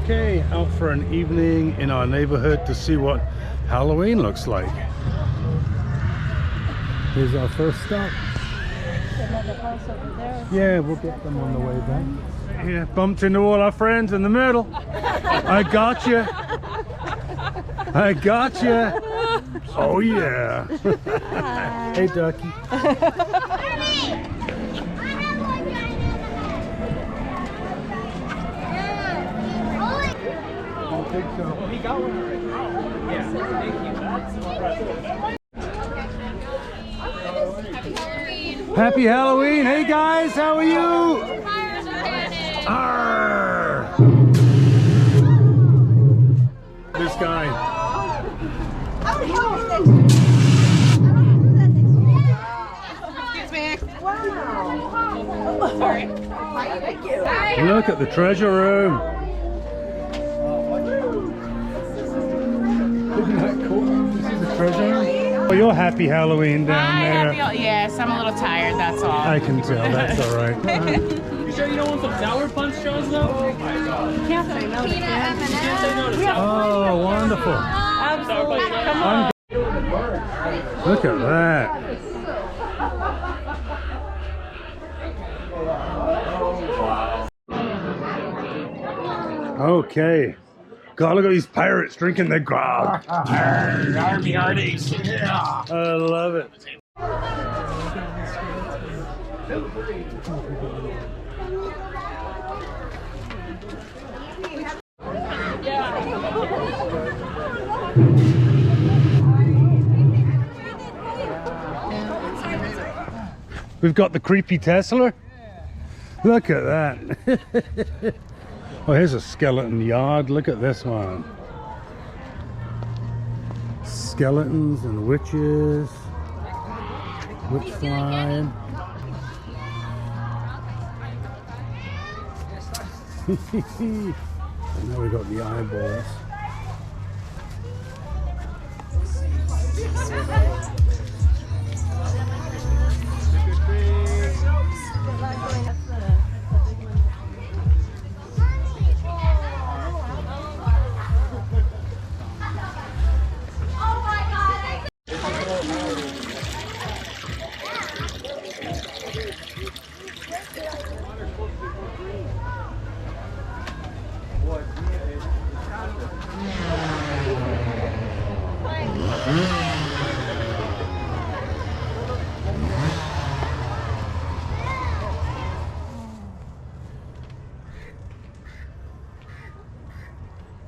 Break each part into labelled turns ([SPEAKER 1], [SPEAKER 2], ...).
[SPEAKER 1] Okay, out for an evening in our neighborhood to see what Halloween looks like. Here's our first stop.
[SPEAKER 2] Another house over there.
[SPEAKER 1] Yeah, we'll get them on the way back. Yeah, bumped into all our friends in the middle. I got you. I got you. Oh yeah. Hey, Ducky. I think so.
[SPEAKER 3] Oh, he got one already. Yeah, thank you. That's
[SPEAKER 1] Happy Halloween. Hey guys, how are you? Arr. This guy.
[SPEAKER 4] Excuse me. Wow. Sorry. Thank you.
[SPEAKER 1] Look at the treasure room. Isn't that cool? This is the treasure room. Oh, you're happy Halloween down there.
[SPEAKER 4] Yes, I'm a little tired, that's all.
[SPEAKER 1] I can tell, that's all right.
[SPEAKER 3] You sure you don't want some sour punch shows though? Oh my god.
[SPEAKER 4] Can't say no to
[SPEAKER 3] You can't say no to sour
[SPEAKER 1] Oh, wonderful.
[SPEAKER 4] Absolutely. Come on.
[SPEAKER 1] Look at that. Okay. God, look at these pirates drinking their grog.
[SPEAKER 3] Army heartaches. Yeah.
[SPEAKER 1] I love it. We've got the creepy Tesla. Look at that. Oh, here's a skeleton yard. Look at this one. Skeletons and witches. Witch flying. And now we got the eyeballs.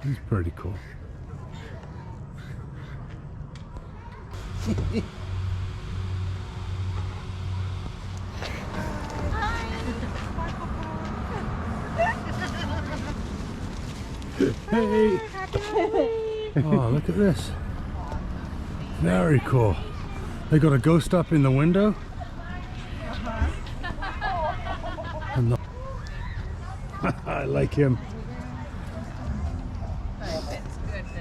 [SPEAKER 1] He's pretty cool. Hey! Oh, look at this. Very cool. They got a ghost up in the window. And the I like him.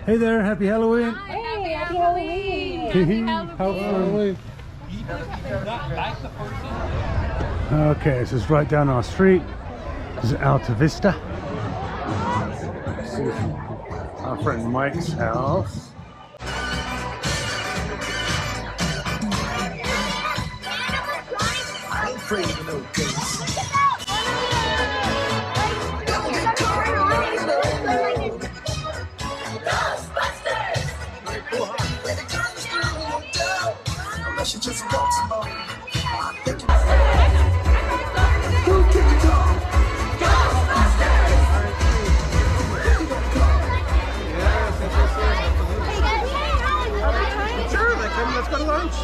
[SPEAKER 1] Hey there, happy Halloween.
[SPEAKER 2] Hey, happy Halloween.
[SPEAKER 1] Happy Halloween. Okay, this is right down our street. This is Alta Vista. This is our friend Mike's house.
[SPEAKER 5] I ain't afraid of no ghosts. She just walks along. Who can you call? Ghostbusters! Sure, let's go to lunch.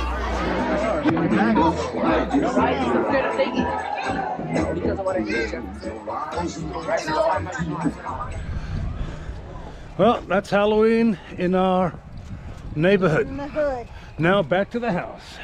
[SPEAKER 1] Well, that's Halloween in our neighborhood.
[SPEAKER 2] In the hood.
[SPEAKER 1] Now back to the house.